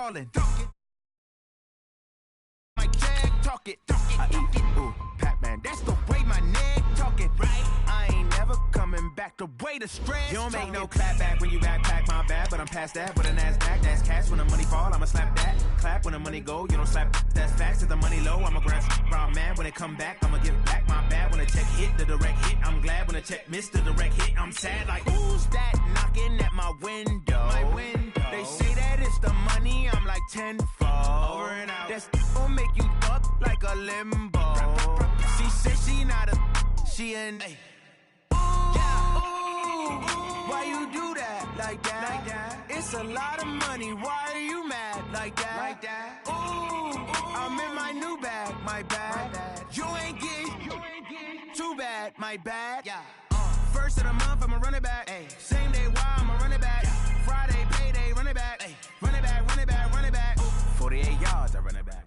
falling. My jag talk it. I eat it. Ooh, Pac-Man, that's the way my neck talking. Right? I ain't never coming back the way the stress. You don't make no clap back when you backpack my bad, but I'm past that with a NASDAQ. That's cash when the money fall, I'ma slap that. Clap when the money go, you don't slap. That's facts. If the money low, I'ma grab round man. When it come back, I'ma give back my bad. When the check hit, the direct hit. I'm glad when the check missed the direct hit. I'm sad like, who's that knocking at my window? They say that it's the money, I'm like tenfold. Over and out. That's gon' make you up like a limbo. She said she not a, she an. Why you do that like that? It's a lot of money. Why are you mad like that? Ooh, I'm in my new bag, my bad. You ain't getting too bad, my bad. First of the month, I'ma run it back. Same day, why I'ma run it back. Friday, payday, run it back. Run it back, run it back, run it back. 48 yards, I run it back.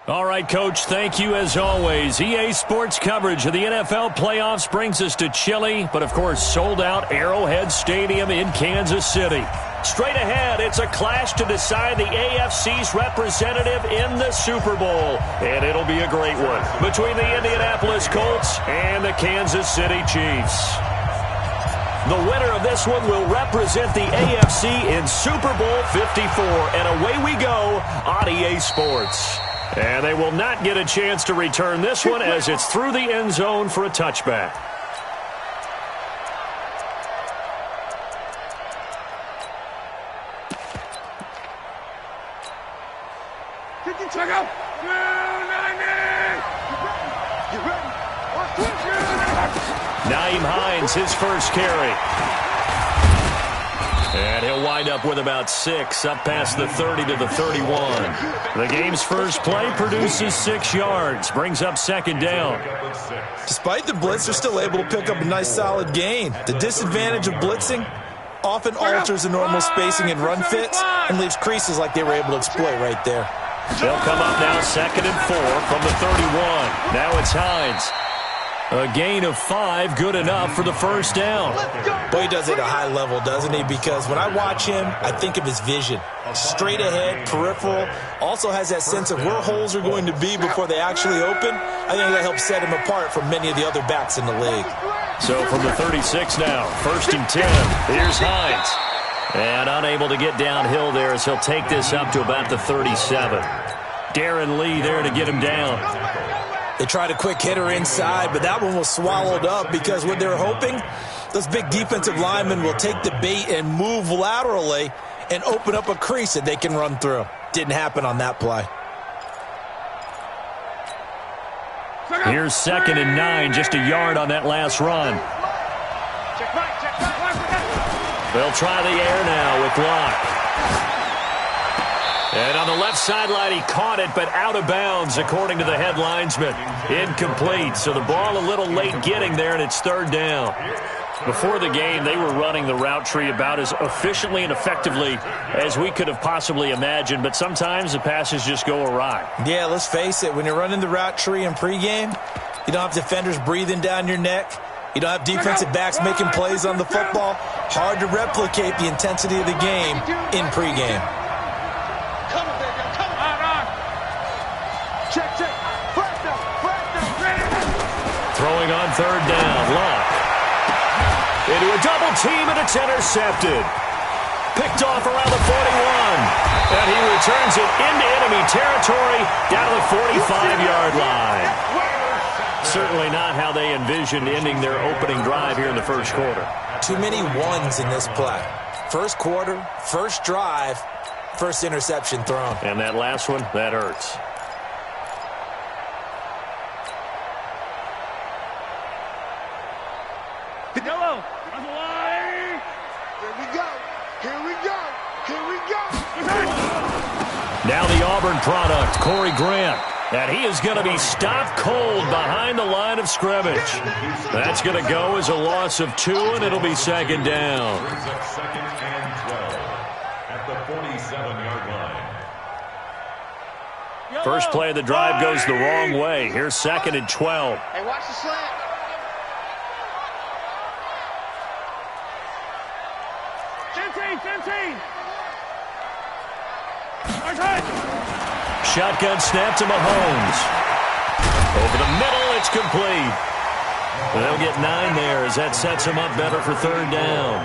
All right, Coach, thank you as always. EA Sports coverage of the NFL playoffs brings us to chilly, but of course sold-out Arrowhead Stadium in Kansas City. Straight ahead, it's a clash to decide the AFC's representative in the Super Bowl, and it'll be a great one between the Indianapolis Colts and the Kansas City Chiefs. The winner of this one will represent the AFC in Super Bowl 54, and away we go on EA Sports. And they will not get a chance to return this one as it's through the end zone for a touchback. Nyheim Hines, his first carry. And he'll wind up with about 6, up past the 30 to the 31. The game's first play produces 6 yards, brings up second down. Despite the blitz, they're still able to pick up a nice solid gain. The disadvantage of blitzing often alters the normal spacing and run fits and leaves creases like they were able to exploit right there. They'll come up now 2nd and 4 from the 31. Now it's Hines. A gain of 5, good enough for the first down. Boy, he does it at a high level, doesn't he? Because when I watch him, I think of his vision. Straight ahead, peripheral, also has that sense of where holes are going to be before they actually open. I think that helps set him apart from many of the other backs in the league. So from the 36 now, 1st and 10, here's Hines. And unable to get downhill there as he'll take this up to about the 37. Darren Lee there to get him down. They tried a quick hitter inside, but that one was swallowed up because what they're hoping, those big defensive linemen will take the bait and move laterally and open up a crease that they can run through. Didn't happen on that play. Here's 2nd and 9, just a yard on that last run. They'll try the air now with Locke. And on the left sideline, he caught it, but out of bounds, according to the head linesman. Incomplete, so the ball a little late getting there, and it's 3rd down. Before the game, they were running the route tree about as efficiently and effectively as we could have possibly imagined, but sometimes the passes just go awry. Yeah, let's face it, when you're running the route tree in pregame, you don't have defenders breathing down your neck. You don't have defensive backs making plays on the football. Hard to replicate the intensity of the game in pregame. Throwing on 3rd down, Locke. Into a double team, and it's intercepted. Picked off around the 41. And he returns it into enemy territory down to the 45-yard line. Certainly not how they envisioned ending their opening drive here in the first quarter. Too many ones in this play. First quarter, first drive, first interception thrown. And that last one, that hurts. Yellow on the line. Here we go. Here we go. Here we go. Now the Auburn product, Corey Grant. And he is going to be stopped cold behind the line of scrimmage. That's going to go as a loss of 2, and it'll be 2nd down. Second and 12 at the 47-yard line. First play of the drive goes the wrong way. Here's 2nd and 12. Hey, watch the slant. Shotgun snap to Mahomes. Over the middle, it's complete. They'll get 9 there as that sets him up better for third down.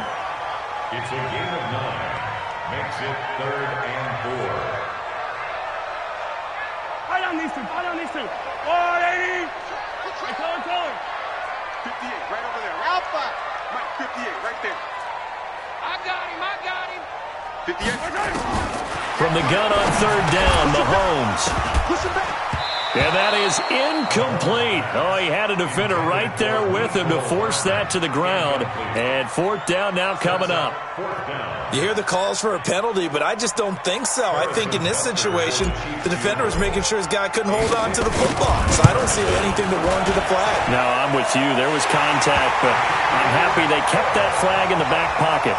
It's a gain of 9. Makes it 3rd and 4. Fight on these two. 180. Taller. 58, right over there. Round 5. Mike, 58, right there. I got him. 58. From the gun on third down, Mahomes. Push him back. And that is incomplete. Oh, he had a defender right there with him to force that to the ground. And fourth down now coming up. You hear the calls for a penalty, but I just don't think so. I think in this situation, the defender was making sure his guy couldn't hold on to the football. So I don't see anything that warranted a flag. No, I'm with you. There was contact, but I'm happy they kept that flag in the back pocket.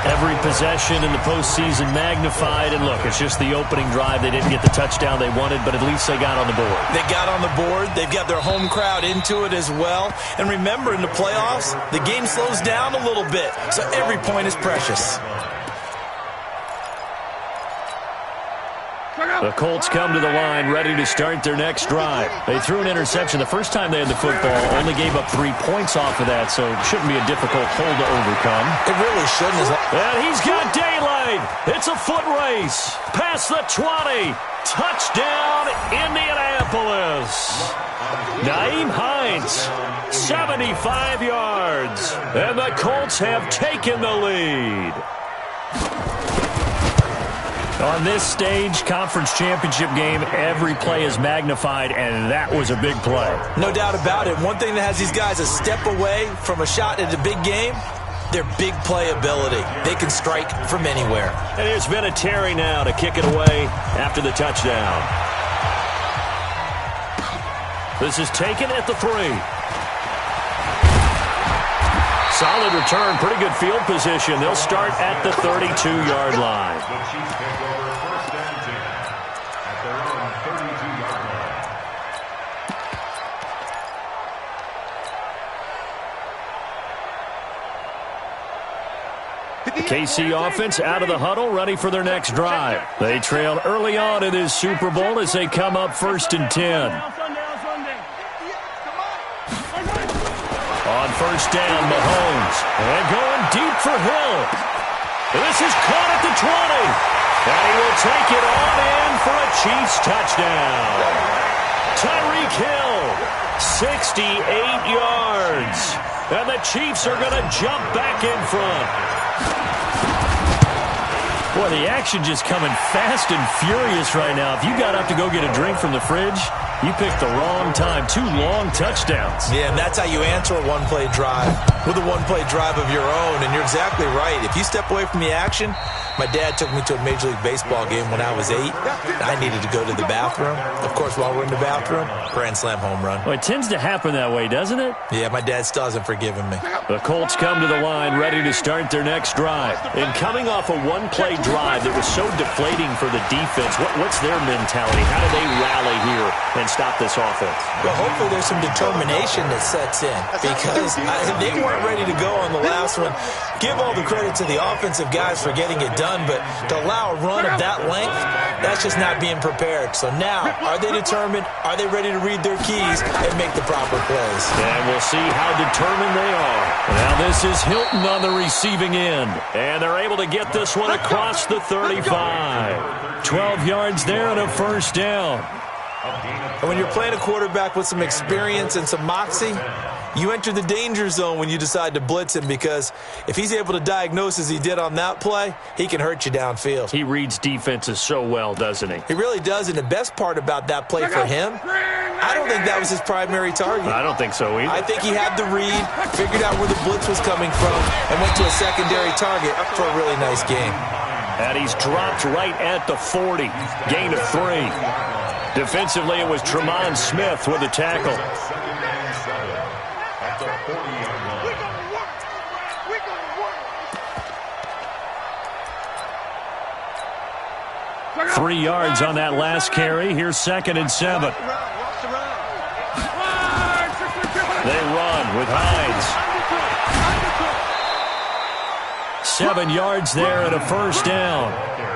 Every possession in the postseason magnified, and look, it's just the opening drive. They didn't get the touchdown they wanted, but at least they got on the board. They got on the board. They've got their home crowd into it as well. And remember, in the playoffs, the game slows down a little bit, so every point is precious. The Colts come to the line ready to start their next drive. They threw an interception the first time they had the football, only gave up 3 points off of that, so it shouldn't be a difficult hole to overcome. It really shouldn't. And he's got daylight. It's a foot race. Past the 20. Touchdown, Indianapolis. Nyheim Hines, 75 yards. And the Colts have taken the lead. On this stage, conference championship game, every play is magnified, and that was a big play. No doubt about it. One thing that has these guys a step away from a shot at a big game, their big play ability. They can strike from anywhere. And it's been a Terry now to kick it away after the touchdown. This is taken at the 3. Solid return, pretty good field position. They'll start at the 32-yard line. The Chiefs take over 1st and 10 at their own 32-yard line. The KC offense out of the huddle, ready for their next drive. They trailed early on in this Super Bowl as they come up 1st and 10. On 1st down, Mahomes. And going deep for Hill. This is caught at the 20. And he will take it on in for a Chiefs touchdown. Tyreek Hill, 68 yards. And the Chiefs are going to jump back in front. Boy, the action just coming fast and furious right now. If you got up to go get a drink from the fridge, you picked the wrong time. 2 long touchdowns. Yeah, and that's how you answer a one-play drive with a one-play drive of your own. And you're exactly right. If you step away from the action, my dad took me to a Major League Baseball game when I was 8. I needed to go to the bathroom. Of course, while we're in the bathroom, grand slam home run. Well, it tends to happen that way, doesn't it? Yeah, my dad still hasn't forgiven me. The Colts come to the line ready to start their next drive. And coming off a one-play drive that was so deflating for the defense, what's their mentality? How do they rally here and stop this offense? Well, hopefully there's some determination that sets in because they weren't ready to go on the last one. Give all the credit to the offensive guys for getting it done, but to allow a run of that length, that's just not being prepared. So now, are they determined? Are they ready to read their keys and make the proper plays? And we'll see how determined they are. Now this is Hilton on the receiving end, and they're able to get this one across the 35. 12 yards there and a 1st down. And when you're playing a quarterback with some experience and some moxie, you enter the danger zone when you decide to blitz him because if he's able to diagnose as he did on that play, he can hurt you downfield. He reads defenses so well, doesn't he? He really does, and the best part about that play for him, I don't think that was his primary target. I don't think so either. I think he had the read, figured out where the blitz was coming from, and went to a secondary target for a really nice game. And he's dropped right at the 40. Gain of 3. Defensively, it was Tremont Smith with a tackle. 3 yards on that last carry. Here's 2nd and 7. They run with Hines. 7 yards there and a first down.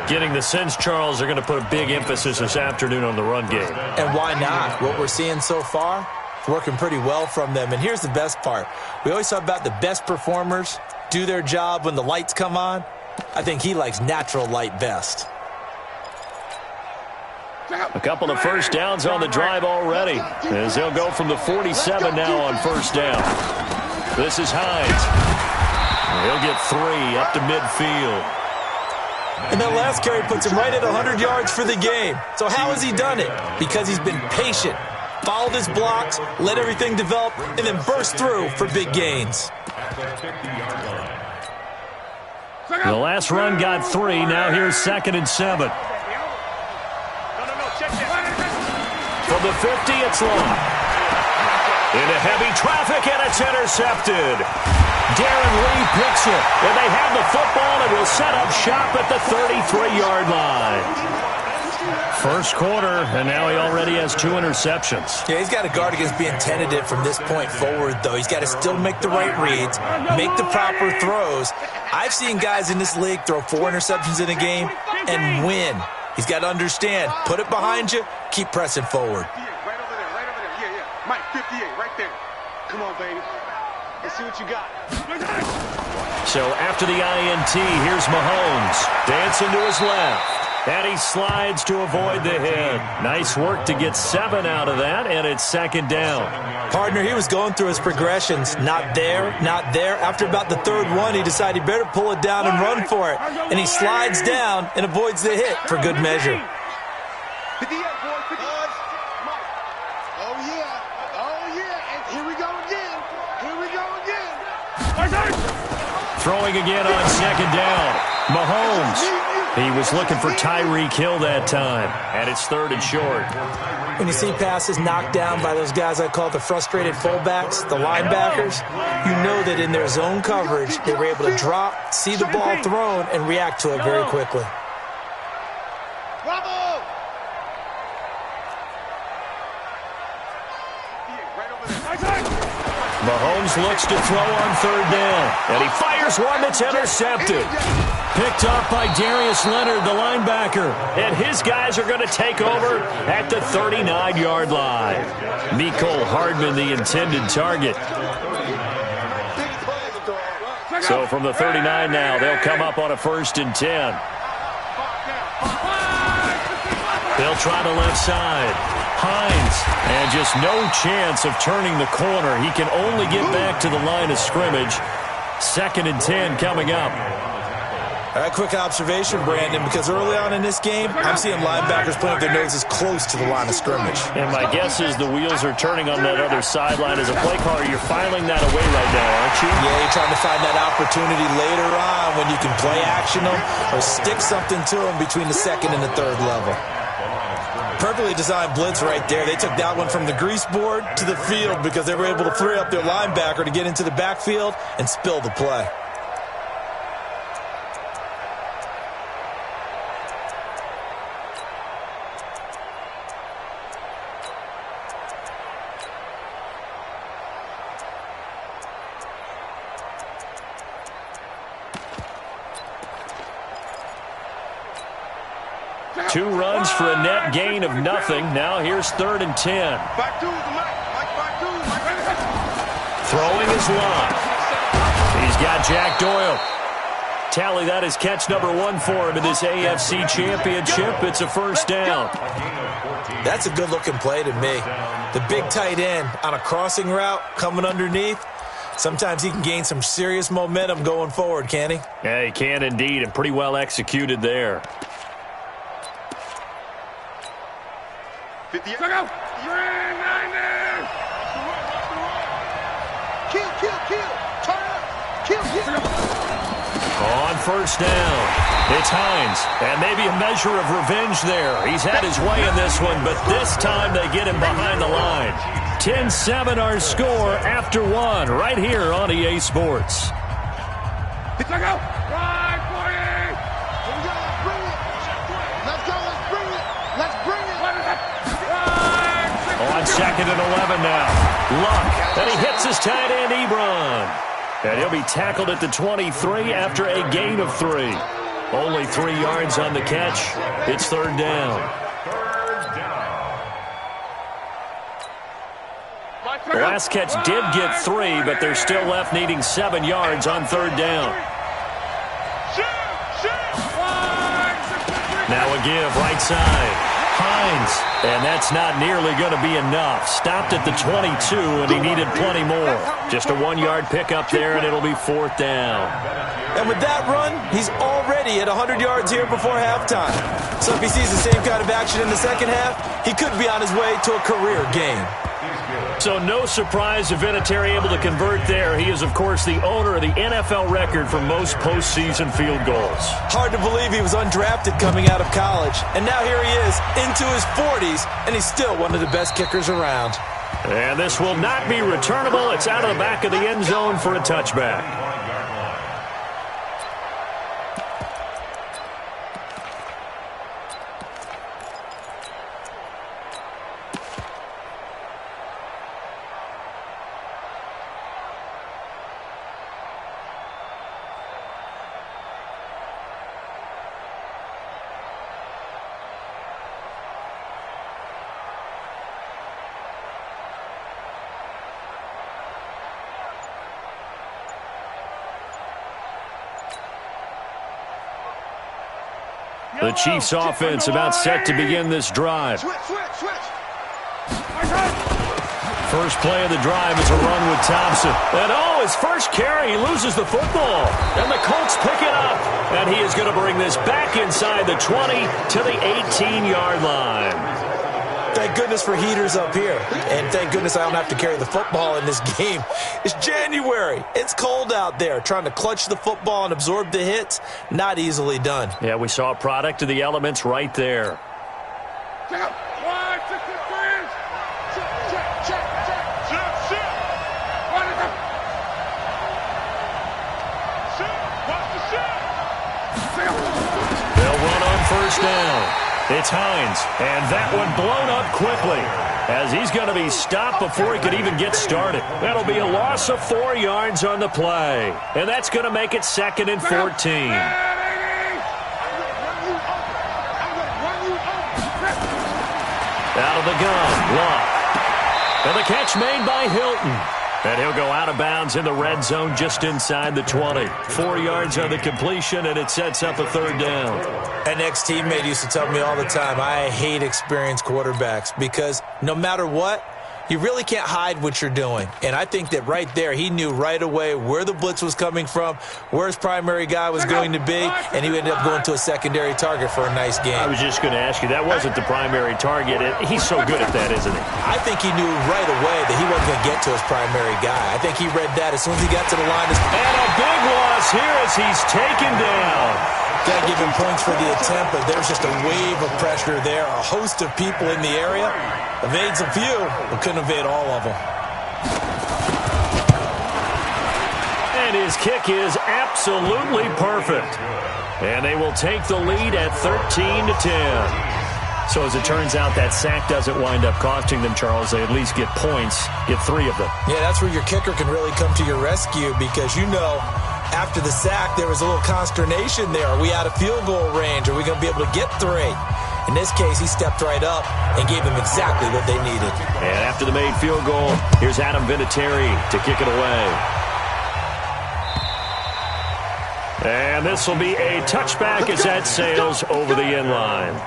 Getting the sense, Charles, they're going to put a big emphasis this afternoon on the run game. And why not? What we're seeing so far, it's working pretty well from them. And here's the best part. We always talk about the best performers do their job when the lights come on. I think he likes natural light best. A couple of first downs on the drive already, as they'll go from the 47 now on first down. This is Hines. He'll get 3 up to midfield. And that last carry puts him right at 100 yards for the game. So how has he done it? Because he's been patient, followed his blocks, let everything develop, and then burst through for big gains. The last run got 3. Now here's 2nd and 7. From the 50, it's long. Into heavy traffic, and it's intercepted. Darren Lee picks it, and they have the football and will set up shop at the 33-yard line. First quarter, and now he already has 2 interceptions. Yeah, he's got to guard against being tentative from this point forward, though. He's got to still make the right reads, make the proper throws. I've seen guys in this league throw 4 interceptions in a game and win. He's got to understand, put it behind you, keep pressing forward. Right over there, right over there. Yeah. Mike, 58, right there. Come on, baby. Let's see what you got. So after the INT, here's Mahomes. Dancing to his left. And he slides to avoid the hit. Nice work to get 7 out of that, and it's 2nd down. Partner, he was going through his progressions. Not there, not there. After about the 3rd one, he decided he better pull it down and run for it. And he slides down and avoids the hit for good measure. 58, boy, 58. Mike. Oh, yeah. And here we go again. Throwing again on 2nd down. Mahomes. He was looking for Tyreek Hill that time, and it's 3rd and short. When you see passes knocked down by those guys I call the frustrated fullbacks, the linebackers, you know that in their zone coverage, they were able to drop, see the ball thrown, and react to it very quickly. Bravo! Mahomes looks to throw on 3rd down, and he fires one that's intercepted. Picked off by Darius Leonard, the linebacker, and his guys are going to take over at the 39-yard line. Mecole Hardman, the intended target. So from the 39 now, they'll come up on a 1st and 10. They'll try the left side. Hines, and just no chance of turning the corner. He can only get back to the line of scrimmage. 2nd and 10 coming up. A quick observation, Brandon, because early on in this game, I'm seeing linebackers putting their noses close to the line of scrimmage. And my guess is the wheels are turning on that other sideline. As a play caller, you're filing that away right now, aren't you? Yeah, you're trying to find that opportunity later on when you can play action them or stick something to them between the 2nd and the 3rd level. Perfectly designed blitz right there. They took that one from the grease board to the field because they were able to free up their linebacker to get into the backfield and spill the play. Two runs for a net gain of nothing. Now here's 3rd and 10. Throwing his line. He's got Jack Doyle. Tally, that is catch number 1 for him in this AFC Championship. It's a 1st down. That's a good-looking play to me. The big tight end on a crossing route coming underneath. Sometimes he can gain some serious momentum going forward, can he? Yeah, he can indeed, and pretty well executed there. 50. Look out! Kill! Turn up! Kill! On 1st down, it's Hines, and maybe a measure of revenge there. He's had his way in this one, but this time they get him behind the line. 10-7 our score after 1 right here on EA Sports. Look out! Right for it! Here we go, let's bring it! Let's go, let's bring it! Let's bring it! On 2nd and 11 now. Luck, and he hits his tight end, Ebron. And he'll be tackled at the 23 after a gain of 3. Only 3 yards on the catch. It's third down. The last catch did get 3, but they're still left needing 7 yards on third down. Now a give right side. Hines. And that's not nearly going to be enough. Stopped at the 22, and he needed plenty more. Just a 1-yard pickup there, and it'll be fourth down. And with that run, he's already at 100 yards here before halftime. So if he sees the same kind of action in the second half, he could be on his way to a career game. So no surprise if Vinatieri able to convert there. He is, of course, the owner of the NFL record for most postseason field goals. Hard to believe he was undrafted coming out of college. And now here he is into his 40s, and he's still one of the best kickers around. And this will not be returnable. It's out of the back of the end zone for a touchback. The Chiefs offense about set to begin this drive. First play of the drive is a run with Thompson. And his first carry, he loses the football. And the Colts pick it up. And he is going to bring this back inside the 20 to the 18-yard line. Thank goodness for heaters up here. And thank goodness I don't have to carry the football in this game. It's January. It's cold out there. Trying to clutch the football and absorb the hits, not easily done. Yeah, we saw a product of the elements right there. They'll run on first down. It's Hines, and that one blown up quickly as he's going to be stopped before he could even get started. That'll be a loss of 4 yards on the play, and that's going to make it 2nd and 14. Out of the gun, Love. And the catch made by Hilton. And he'll go out of bounds in the red zone just inside the 20. 4 yards on the completion, and it sets up a third down. An ex-teammate used to tell me all the time, I hate experienced quarterbacks because no matter what, you really can't hide what you're doing. And I think that right there, he knew right away where the blitz was coming from, where his primary guy was going to be, and he ended up going to a secondary target for a nice game. I was just going to ask you, that wasn't the primary target. He's so good at that, isn't he? I think he knew right away that he wasn't going to get to his primary guy. I think he read that as soon as he got to the line. And a big loss here as he's taken down. Got to give him points for the attempt, but there's just a wave of pressure there. A host of people in the area. Evades a few, but couldn't evade all of them. And his kick is absolutely perfect. And they will take the lead at 13-10. So as it turns out, that sack doesn't wind up costing them, Charles. They at least get points, get 3 of them. Yeah, that's where your kicker can really come to your rescue because you know after the sack there was a little consternation there. Are we out of field goal range? Are we going to be able to get 3? In this case, he stepped right up and gave them exactly what they needed. And after the made field goal, here's Adam Vinatieri to kick it away. And this will be a touchback as that sails over the end line.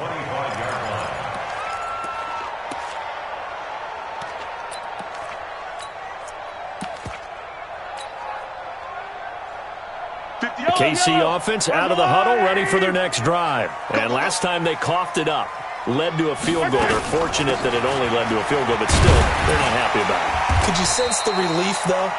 KC offense out of the huddle, ready for their next drive. And last time they coughed it up, led to a field goal. They're fortunate that it only led to a field goal, but still, they're not happy about it. Could you sense the relief, though,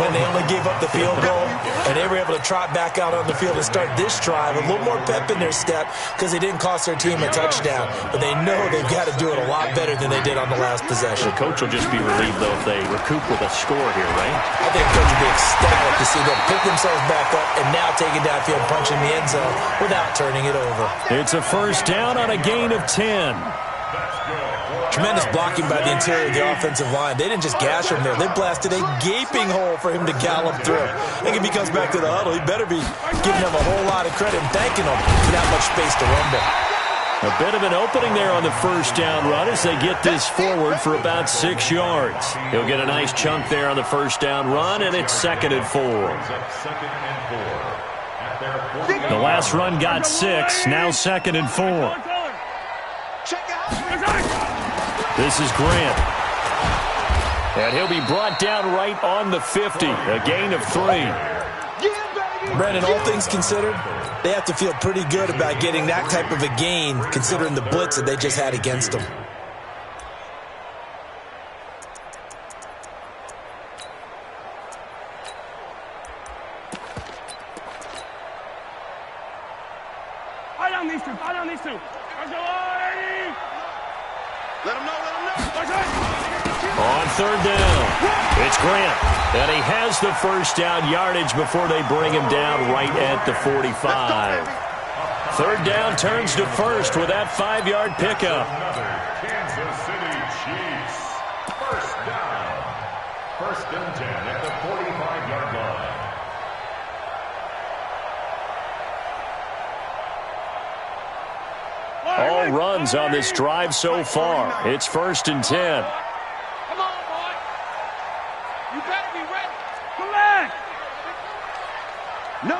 when they only gave up the field goal and they were able to trot back out on the field and start this drive? A little more pep in their step because they didn't cost their team a touchdown, but they know they've got to do it a lot better than they did on the last possession. The coach will just be relieved, though, if they recoup with a score here, right? I think the coach will be ecstatic to see them pick themselves back up and now take it downfield, punching the end zone without turning it over. It's a first down on a gain of 10. Tremendous blocking by the interior of the offensive line. They didn't just gash him there. They blasted a gaping hole for him to gallop through. I think if he comes back to the huddle, he better be giving them a whole lot of credit and thanking them for that much space to rumble. A bit of an opening there on the first down run as they get this forward for about 6 yards. He'll get a nice chunk there on the first down run, and it's 2nd and 4. The last run got 6, now 2nd and 4. This is Grant. And he'll be brought down right on the 50, a gain of 3. Brandon, all things considered, they have to feel pretty good about getting that type of a gain considering the blitz that they just had against them. Eye on these two. Eye on these two. Let them know. On 3rd down, it's Grant. And he has the first down yardage before they bring him down right at the 45. 3rd down turns to 1st with that 5-yard pickup. Kansas City Chiefs. 1st down. 1st and 10 at the 45-yard line. All runs on this drive so far. It's 1st and 10. Come on, boy. You better be ready. Come back. No.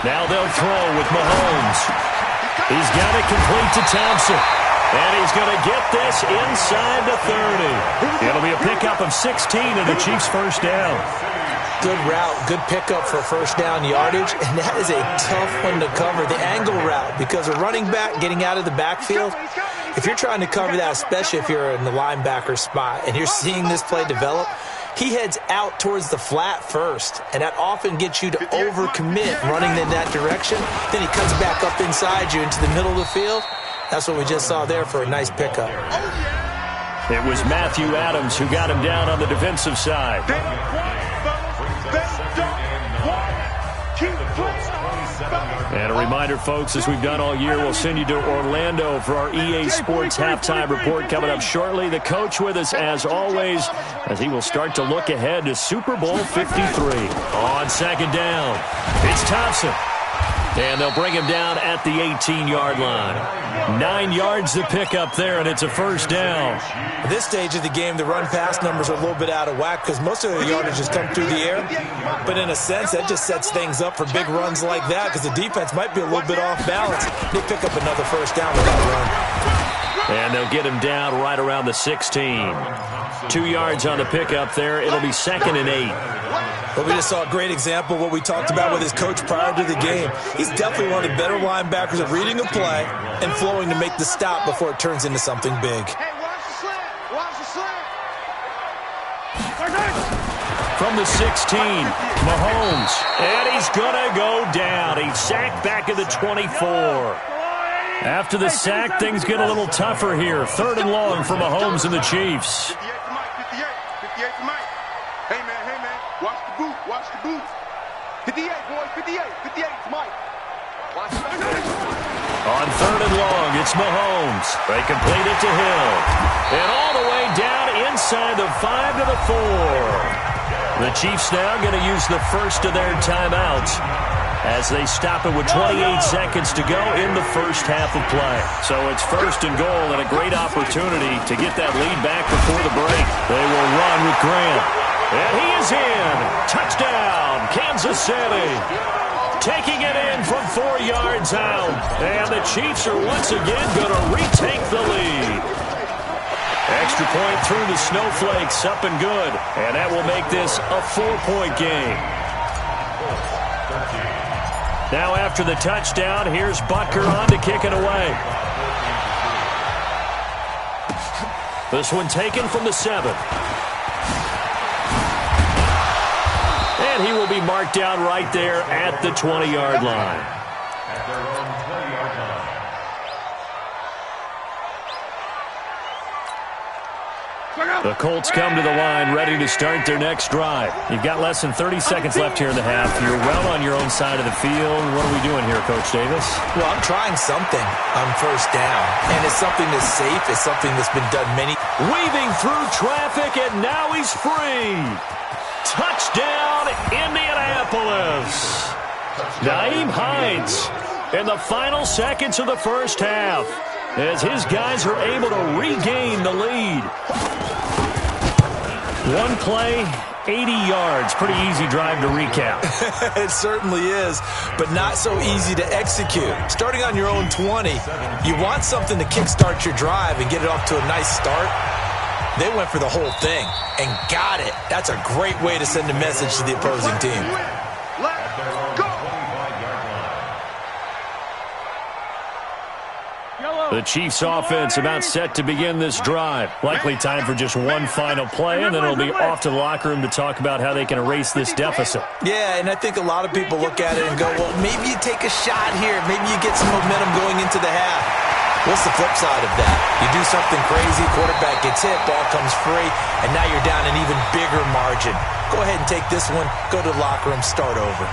Now they'll throw with Mahomes. He's got it complete to Thompson. And he's going to get this inside the 30. It'll be a pickup of 16 and the Chiefs' first down. Good route, good pickup for first down yardage, and that is a tough one to cover, the angle route, because a running back getting out of the backfield, if you're trying to cover that, especially if you're in the linebacker spot and you're seeing this play develop, he heads out towards the flat first, and that often gets you to overcommit running in that direction. Then he cuts back up inside you into the middle of the field. That's what we just saw there for a nice pickup. It was Matthew Adams who got him down on the defensive side. And a reminder, folks, as we've done all year, we'll send you to Orlando for our EA Sports halftime report coming up shortly. The coach with us, as always, as he will start to look ahead to Super Bowl 53. On 2nd down, it's Thompson. And they'll bring him down at the 18-yard line. 9 yards to pick up there, and it's a first down. At this stage of the game, the run-pass numbers are a little bit out of whack because most of the yardage has come through the air. But in a sense, that just sets things up for big runs like that because the defense might be a little bit off balance. They pick up another first down with that run. And they'll get him down right around the 16. 2 yards on the pickup there. It'll be 2nd and 8. But we just saw a great example of what we talked about with his coach prior to the game. He's definitely one of the better linebackers at reading a play and flowing to make the stop before it turns into something big. Hey, watch the slant. Watch the slant. From the 16, Mahomes. And he's going to go down. He's sacked back at the 24. After the sack, things get a little tougher here. 3rd and long for Mahomes and the Chiefs. 58 to Mike. Hey, man. Watch the boot. Watch the boot. 58, boys. 58 to Mike. Watch the boot. On 3rd and long, it's Mahomes. They complete it to Hill. And all the way down inside the 5 to the 4. The Chiefs now going to use the first of their timeouts as they stop it with 28 seconds to go in the first half of play. So it's 1st and goal and a great opportunity to get that lead back before the break. They will run with Grant. And he is in. Touchdown, Kansas City. Taking it in from 4 yards out. And the Chiefs are once again going to retake the lead. Extra point through the snowflakes, up and good. And that will make this a 4-point game. Now after the touchdown, here's Butker on to kick it away. This one taken from the 7. And he will be marked down right there at the 20-yard line. At their own 20-yard line. The Colts come to the line ready to start their next drive. You've got less than 30 seconds left here in the half. You're well on your own side of the field. What are we doing here, Coach Davis? Well, I'm trying something on first down, and it's something that's safe. It's something that's been done many. Weaving through traffic, and now he's free. Touchdown, Indianapolis. Nyheim Hines in the final seconds of the first half as his guys are able to regain the lead. One play, 80 yards. Pretty easy drive to recap. It certainly is, but not so easy to execute. Starting on your own 20, you want something to kickstart your drive and get it off to a nice start. They went for the whole thing and got it. That's a great way to send a message to the opposing team. The Chiefs offense about set to begin this drive. Likely time for just one final play, and then it'll be off to the locker room to talk about how they can erase this deficit. Yeah, and I think a lot of people look at it and go, well, maybe you take a shot here. Maybe you get some momentum going into the half. What's the flip side of that? You do something crazy, quarterback gets hit, ball comes free, and now you're down an even bigger margin. Go ahead and take this one, go to the locker room, start over.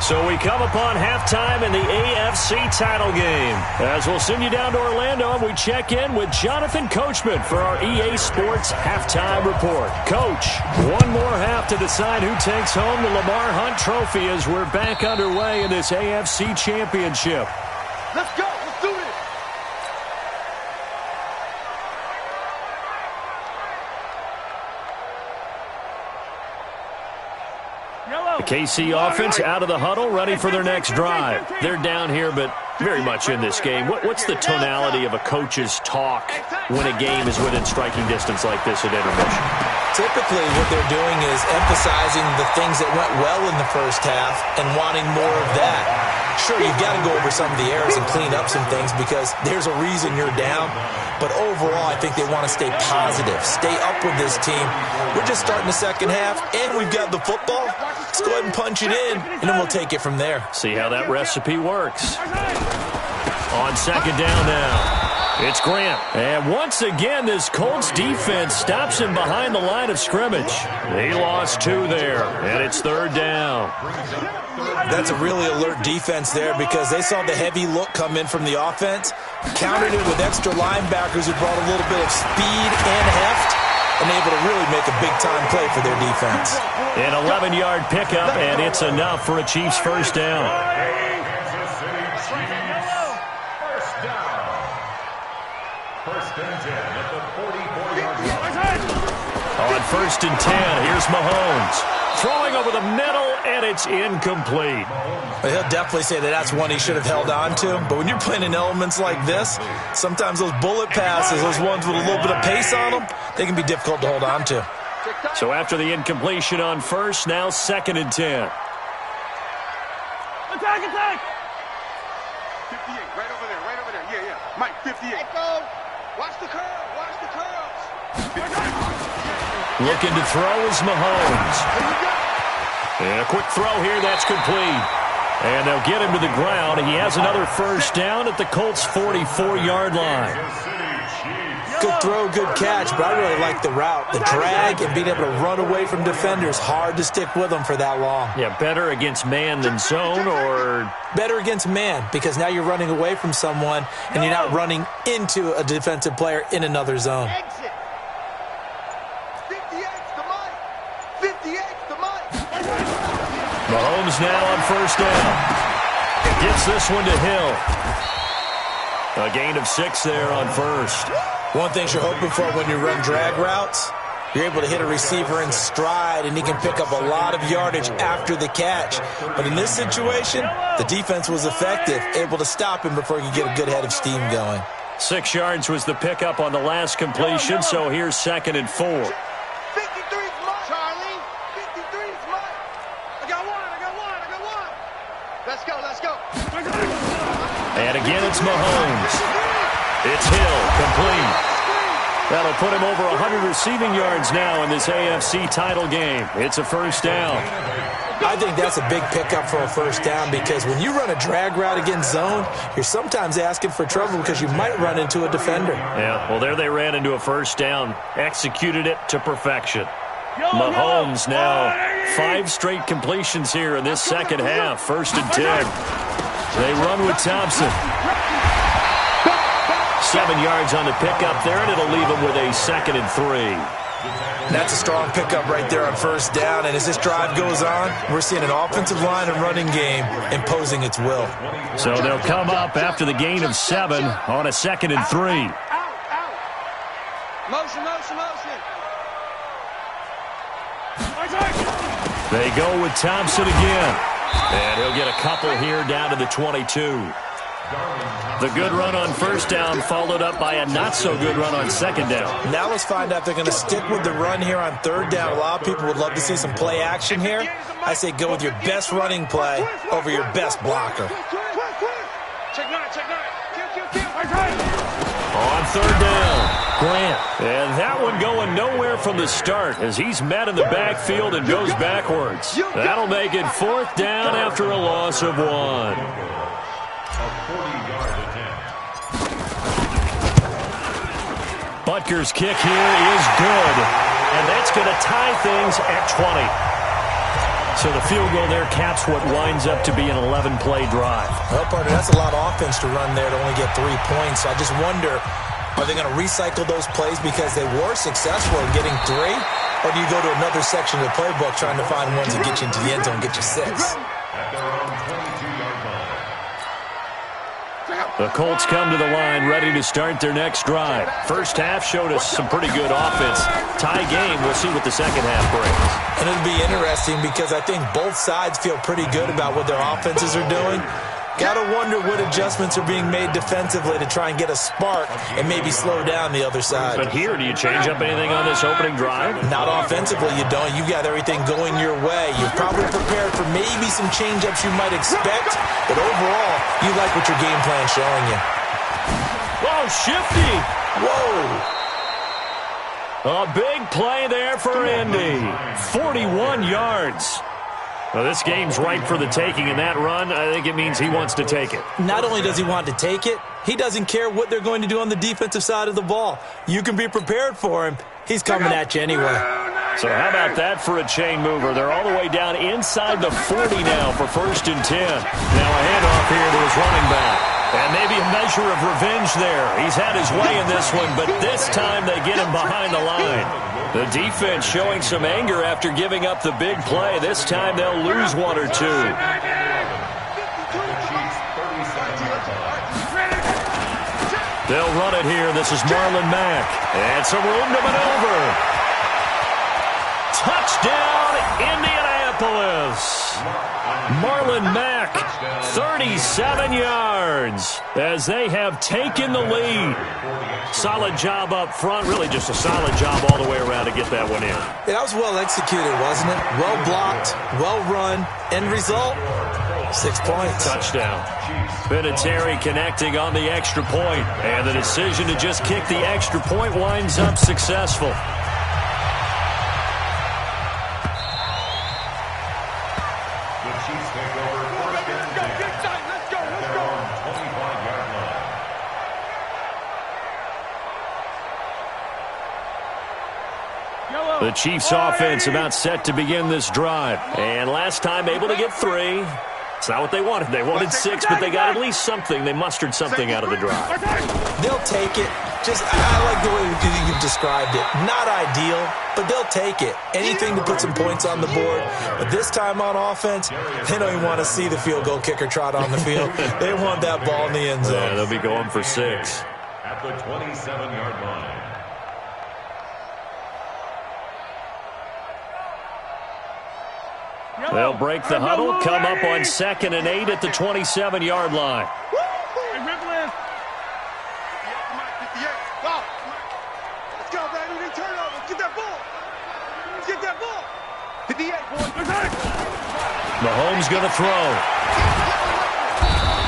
So we come upon halftime in the AFC title game. As we'll send you down to Orlando, and we check in with Jonathan Coachman for our EA Sports Halftime Report. Coach, one more half to decide who takes home the Lamar Hunt Trophy as we're back underway in this AFC Championship. Let's go. Let's do this. The KC offense out of the huddle, ready for their next drive. They're down here, but very much in this game. What's the tonality of a coach's talk when a game is within striking distance like this at intermission? Typically, what they're doing is emphasizing the things that went well in the first half and wanting more of that. Sure, you've got to go over some of the errors and clean up some things because there's a reason you're down. But overall, I think they want to stay positive, stay up with this team. We're just starting the second half, and we've got the football. Let's go ahead and punch it in, and then we'll take it from there. See how that recipe works. On second down now. It's Grant. And once again, this Colts defense stops him behind the line of scrimmage. He lost 2 there, and it's third down. That's a really alert defense there because they saw the heavy look come in from the offense, countered it with extra linebackers who brought a little bit of speed and heft, and able to really make a big-time play for their defense. An 11-yard pickup, and it's enough for a Chiefs first down. First and 10 at the 44-yard line. On first and 10, here's Mahomes. Throwing over the middle, and it's incomplete. He'll definitely say that that's one he should have held on to. But when you're playing in elements like this, sometimes those bullet passes, those ones with a little bit of pace on them, they can be difficult to hold on to. So after the incompletion on first, now second and 10. Attack, attack! 58, right over there. Yeah, yeah. Mike, 58. Watch the curl, watch the curls. Looking to throw is Mahomes. And a quick throw here, that's complete. And they'll get him to the ground. He has another first down at the Colts' 44-yard line. Good throw, good catch, but I really like the route. The drag and being able to run away from defenders, hard to stick with them for that long. Yeah, better against man than zone, or? Better against man, because now you're running away from someone and you're not running into a defensive player in another zone. Exit. 58's the Mike. 58's the Mike. Mahomes now on first down. Gets this one to Hill. A gain of 6 there on first. One thing you're hoping for when you run drag routes, you're able to hit a receiver in stride, and he can pick up a lot of yardage after the catch. But in this situation, the defense was effective, able to stop him before he could get a good head of steam going. 6 yards was the pickup on the last completion, so here's second and 4. 53's Mike. Charlie, 53's Mike. I got one. Let's go. And again, it's Mahomes. It's Hill, complete. That'll put him over 100 receiving yards now in this AFC title game. It's a first down. I think that's a big pickup for a first down because when you run a drag route against zone, you're sometimes asking for trouble because you might run into a defender. Yeah, well, there they ran into a first down. Executed it to perfection. Mahomes now 5 straight completions here in this second half. 1st and 10. They run with Thompson. 7 yards on the pickup there, and it'll leave them with a 2nd and 3. That's a strong pickup right there on first down, and as this drive goes on, we're seeing an offensive line and running game imposing its will. So they'll come up after the gain of 7 on a 2nd and 3. Motion, motion, motion. They go with Thompson again, and he'll get a couple here down to the 22. The good run on first down followed up by a not-so-good run on second down. Now let's find out if they're going to stick with the run here on third down. A lot of people would love to see some play action here. I say go with your best running play over your best blocker. Check 9, check 9. On third down, Grant. And that one going nowhere from the start as he's met in the backfield and goes backwards. That'll make it 4th down after a loss of 1. Butker's kick here is good, and that's going to tie things at 20. So the field goal there caps what winds up to be an 11-play drive. Well, partner, that's a lot of offense to run there to only get 3 points. I just wonder, are they going to recycle those plays because they were successful in getting 3? Or do you go to another section of the playbook trying to find ones that get you into the end zone and get you 6? The Colts come to the line ready to start their next drive. First half showed us some pretty good offense. Tie game, we'll see what the second half brings. And it'll be interesting because I think both sides feel pretty good about what their offenses are doing. Got to wonder what adjustments are being made defensively to try and get a spark and maybe slow down the other side. But here, do you change up anything on this opening drive? Not offensively, you don't. You've got everything going your way. You're probably prepared for maybe some change-ups you might expect, but overall, you like what your game plan's showing you. Whoa, shifty! Whoa! A big play there for Indy. 41 yards. Well, this game's ripe for the taking, and that run, I think it means he wants to take it. Not only does he want to take it, he doesn't care what they're going to do on the defensive side of the ball. You can be prepared for him. He's coming at you anyway. So how about that for a chain mover? They're all the way down inside the 40 now for 1st and 10. Now a handoff here to his running back. And maybe a measure of revenge there. He's had his way in this one, but this time they get him behind the line. The defense showing some anger after giving up the big play. This time they'll lose 1 or 2. They'll run it here. This is Marlon Mack. And some room to maneuver. Touchdown, Indianapolis. Marlon Mack, 37 yards as they have taken the lead. Solid job up front. Really just a solid job all the way around to get that one in. Yeah, that was well executed, wasn't it? Well blocked, well run. End result, 6 points. Touchdown. Vinatieri connecting on the extra point. And the decision to just kick the extra point winds up successful. The Chiefs offense about set to begin this drive. And last time able to get 3. It's not what they wanted. They wanted 6, but they got at least something. They mustered something out of the drive. They'll take it. I like the way you've described it. Not ideal, but they'll take it. Anything to put some points on the board. But this time on offense, they don't even want to see the field goal kicker trot on the field. They want that ball in the end zone. Yeah, they'll be going for 6. At the 27-yard line. They'll break the huddle, come up on 2nd and 8 at the 27-yard line. Let's go, baby. They turn over. Get that ball. Get that ball. 58, boy. Mahomes going to throw.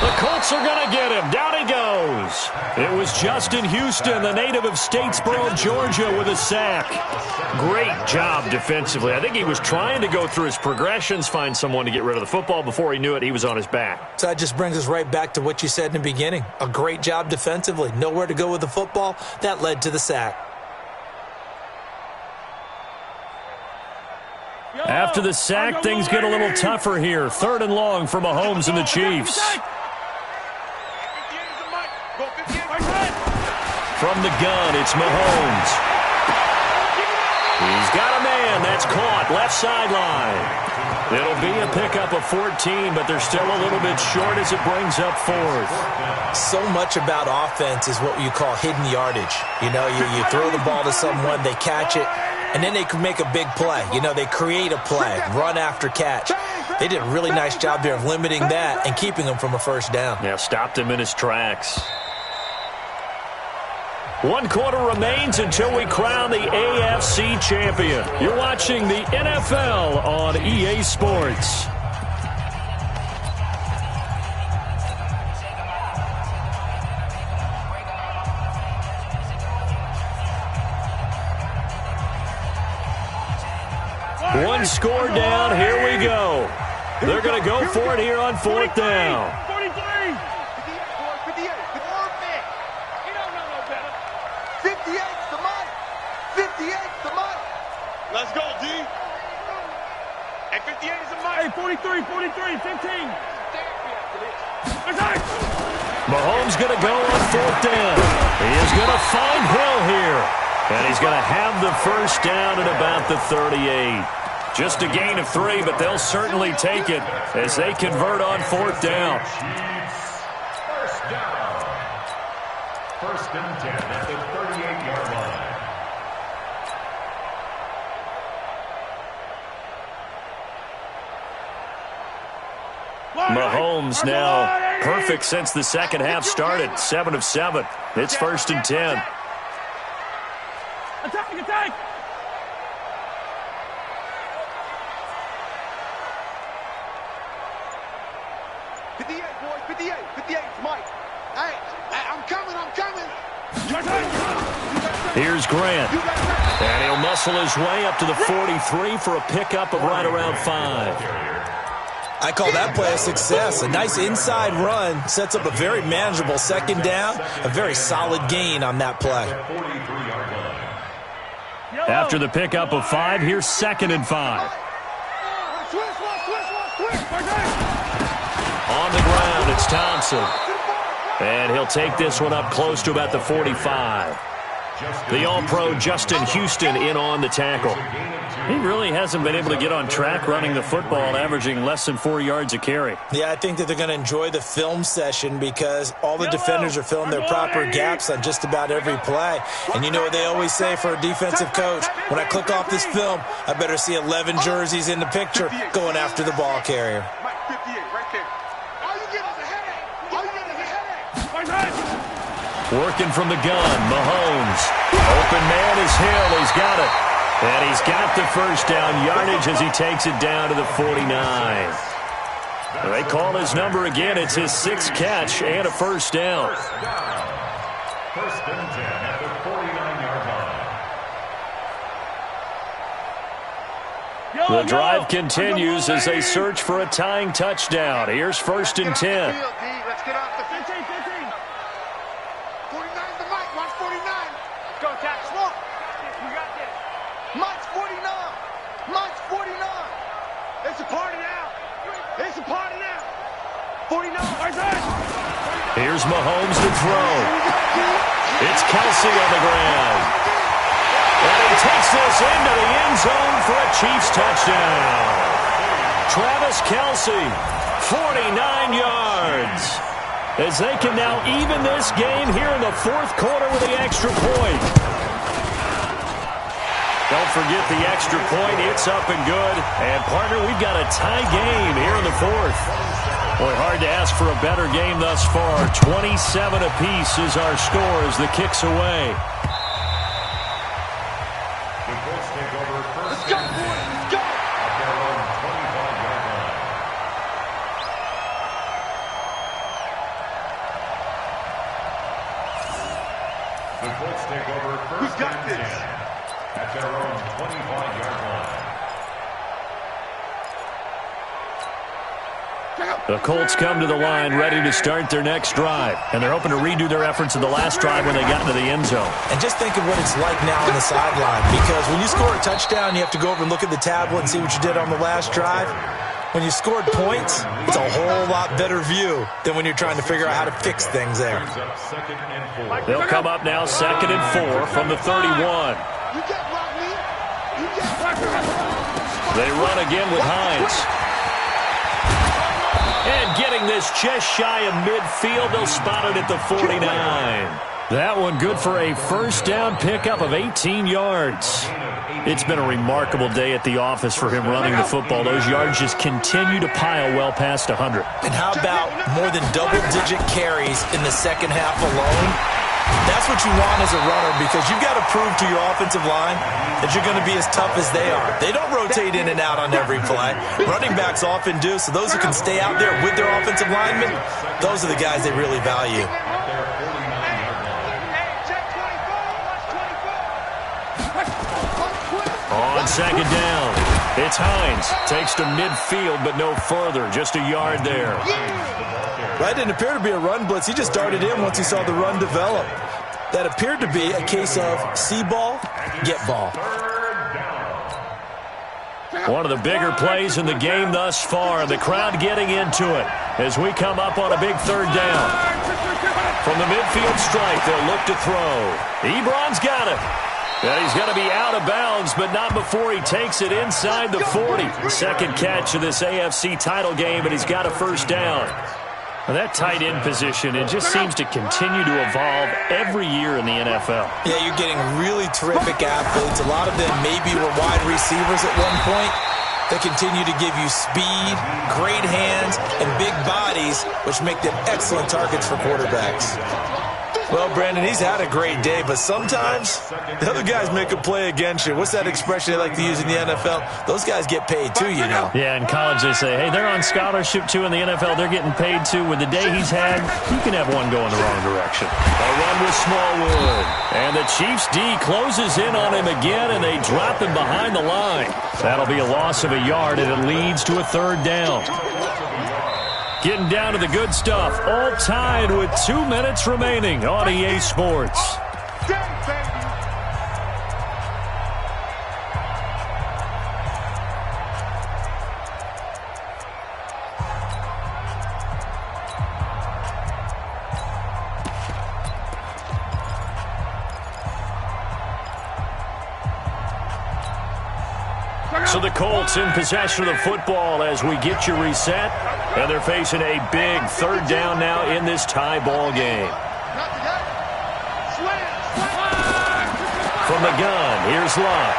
The Colts are going to get him. Down he goes. It was Justin Houston, the native of Statesboro, Georgia, with a sack. Great job defensively. I think he was trying to go through his progressions, find someone to get rid of the football. Before he knew it, he was on his back. So that just brings us right back to what you said in the beginning. A great job defensively. Nowhere to go with the football. That led to the sack. After the sack, things get a little tougher here. 3rd and long for Mahomes and the Chiefs. From the gun, it's Mahomes. He's got a man. That's caught. Left sideline. It'll be a pickup of 14, but they're still a little bit short as it brings up 4th. So much about offense is what you call hidden yardage. You know, you throw the ball to someone, they catch it, and then they can make a big play. You know, they create a play, run after catch. They did a really nice job there of limiting that and keeping him from a first down. Yeah, stopped him in his tracks. 1 quarter remains until we crown the AFC champion. You're watching the NFL on EA Sports. One score down. Here we go. They're going to go for it here on 4th down. 58's the money. 58's the money. Let's go, D. Hey, 58 is the money. Hey, 43, 15. Mahomes going to go on 4th down. He is going to find Hill here. And he's going to have the first down at about the 38. Just a gain of 3, but they'll certainly take it as they convert on 4th down. First down. 1st and 10 at the 38-yard line. Mahomes now perfect since the second half started. 7 of 7. It's 1st and 10. Attack! 58, boys, 58. 58's Mike. Hey, I'm coming. Here's Grant. And he'll muscle his way up to the 43 for a pickup of right around 5. I call that play a success. A nice inside run sets up a very manageable 2nd down. A very solid gain on that play. After the pickup of 5, here's 2nd and 5. On the ground, it's Thompson. And he'll take this one up close to about the 45. The All-Pro Justin Houston in on the tackle. He really hasn't been able to get on track running the football, averaging less than 4 yards a carry. Yeah, I think that they're going to enjoy the film session because all the defenders are filling their proper gaps on just about every play. And you know what they always say for a defensive coach? When I click off this film, I better see 11 jerseys in the picture going after the ball carrier. Working from the gun, Mahomes. Open man is Hill. He's got it. And he's got the first down yardage as he takes it down to the 49. They call his number again. It's his 6th catch and a first down. 1st and 10 at the 49-yard line. The drive continues as they search for a tying touchdown. Here's 1st and 10. Let's get off the 15. 49's the Mike. Watch 49. Let's go, Jack. Swamp. We got this. Mike's 49. 49. It's a party now. 49. Here's Mahomes to throw. It's Kelsey on the ground. And he takes this into the end zone for a Chiefs touchdown. Travis Kelsey, 49 yards. As they can now even this game here in the 4th quarter with the extra point. Don't forget the extra point. It's up and good. And, partner, we've got a tie game here in the 4th. Boy, hard to ask for a better game thus far. 27 apiece is our score as the kick's away. The Colts take over 1st. Let's go, boys. Let's go. At their own 25-yard line. The Colts take over first and 10 at their own 25-yard line. The Colts come to the line ready to start their next drive, and they're hoping to redo their efforts of the last drive when they got into the end zone. And just think of what it's like now on the sideline, because when you score a touchdown, you have to go over and look at the tablet and see what you did on the last drive. When you scored points, it's a whole lot better view than when you're trying to figure out how to fix things there. They'll come up now 2nd and 4 from the 31. They run again with Hines. And getting this just shy of midfield, they'll spot it at the 49. That one good for a first down pickup of 18 yards. It's been a remarkable day at the office for him running the football. Those yards just continue to pile well past 100. And how about more than double-digit carries in the second half alone? That's what you want as a runner, because you've got to prove to your offensive line that you're going to be as tough as they are. They don't rotate in and out on every play. Running backs often do, so those who can stay out there with their offensive linemen, those are the guys they really value. On second down, it's Hines. Takes to midfield, but no further. Just a yard there. That didn't appear to be a run blitz. He just darted in once he saw the run develop. That appeared to be a case of see ball, get ball. One of the bigger plays in the game thus far. The crowd getting into it as we come up on a big third down. From the midfield stripe, they'll look to throw. Ebron's got it. And he's going to be out of bounds, but not before he takes it inside the 40. Second catch of this AFC title game, and he's got a first down. Well, that tight end position, it just seems to continue to evolve every year in the NFL. Yeah, you're getting really terrific athletes. A lot of them maybe were wide receivers at one point. They continue to give you speed, great hands, and big bodies, which make them excellent targets for quarterbacks. Well, Brandon, he's had a great day, but sometimes the other guys make a play against you. What's that expression they like to use in the NFL? Those guys get paid too, you know. Yeah, in college they say, hey, they're on scholarship too. In the NFL, they're getting paid too. With the day he's had, you can have one going the wrong direction. A run with Smallwood. And the Chiefs D closes in on him again, and they drop him behind the line. That'll be a loss of a yard, and it leads to a third down. Getting down to the good stuff, all tied with 2 minutes remaining on EA Sports. So the Colts in possession of the football as we get you reset. And they're facing a big third down now in this tie ball game. From the gun, here's Locke.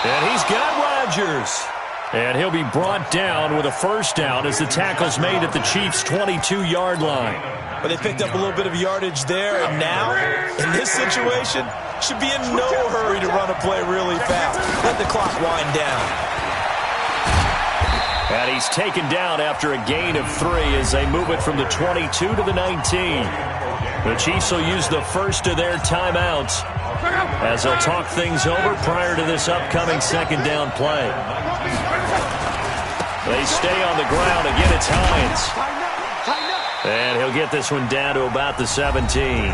And he's got Rodgers. And he'll be brought down with a first down as the tackle's made at the Chiefs' 22-yard line. But they picked up a little bit of yardage there, and now, in this situation, should be in no hurry to run a play really fast. Let the clock wind down. And he's taken down after a gain of 3 as they move it from the 22 to the 19. The Chiefs will use the first of their timeouts as they'll talk things over prior to this upcoming second down play. They stay on the ground. Again, it's Hines. And he'll get this one down to about the 17.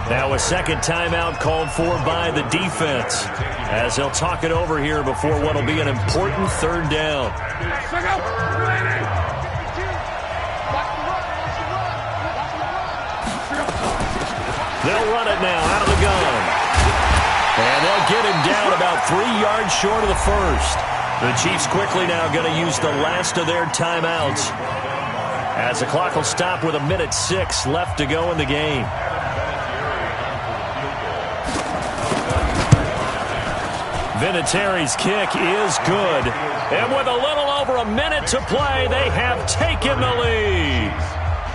Now a second timeout called for by the defense as they'll talk it over here before what will be an important third down. They'll run it now out of the gun. And they'll get him down about 3 yards short of the first. The Chiefs quickly now going to use the last of their timeouts as the clock will stop with 1:06 left to go in the game. Vinatieri's kick is good. And with a little over a minute to play, they have taken the lead.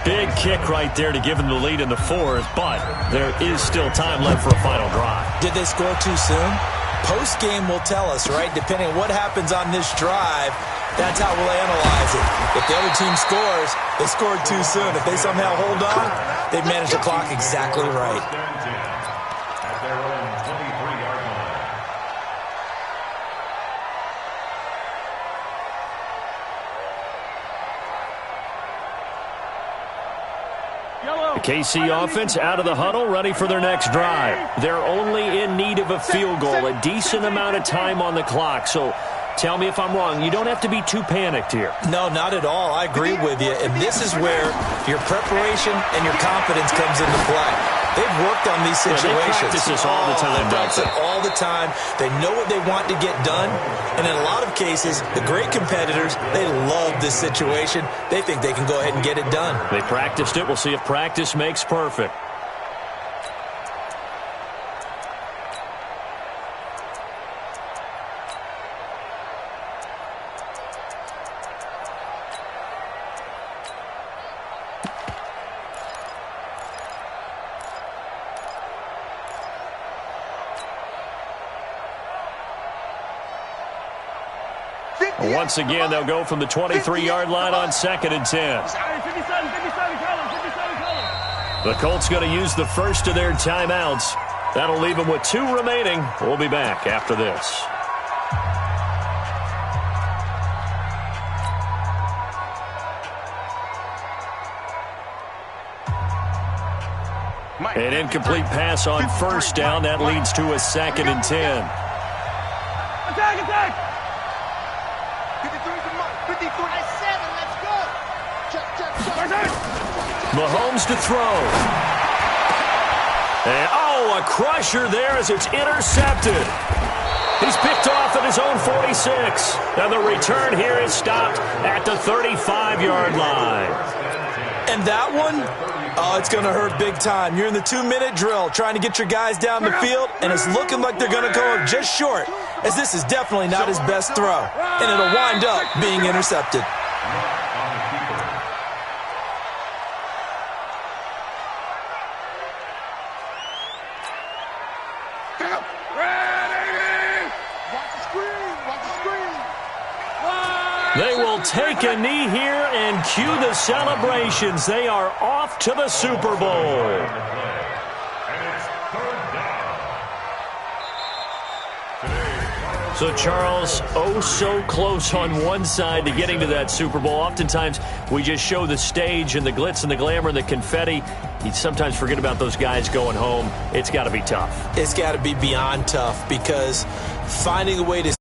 Big kick right there to give them the lead in the fourth, but there is still time left for a final drive. Did they score too soon? Post-game will tell us, right? Depending on what happens on this drive, That's how we'll analyze it. If the other team scores, they scored too soon. If they somehow hold on, they've managed the clock exactly right. At their own 23-yard line. The KC offense out of the huddle, ready for their next drive. They're only in need of a field goal, a decent amount of time on the clock. So tell me if I'm wrong. You don't have to be too panicked here. No, not at all. I agree with you. And this is where your preparation and your confidence comes into play. They've worked on these situations. They practice this all the time. They practice it all the time. They know what they want to get done. And in a lot of cases, the great competitors, they love this situation. They think they can go ahead and get it done. They practiced it. We'll see if practice makes perfect. Once again, they'll go from the 23-yard line on 2nd and 10. The Colts going to use the first of their timeouts. That'll leave them with 2 remaining. We'll be back after this. An incomplete pass on first down. That leads to a 2nd and 10. Attack, attack! 53, let's go! Mahomes to throw. And, a crusher there as it's intercepted. He's picked off at his own 46. And the return here is stopped at the 35-yard line. And that one, it's going to hurt big time. You're in the 2-minute drill trying to get your guys down the field, and it's looking like they're going to go up just short, as this is definitely not his best throw. And it'll wind up being intercepted. They will take a knee here and cue the celebrations. They are off to the Super Bowl. So, Charles, so close on one side to getting to that Super Bowl. Oftentimes, we just show the stage and the glitz and the glamour and the confetti. You sometimes forget about those guys going home. It's got to be tough. It's got to be beyond tough, because finding a way to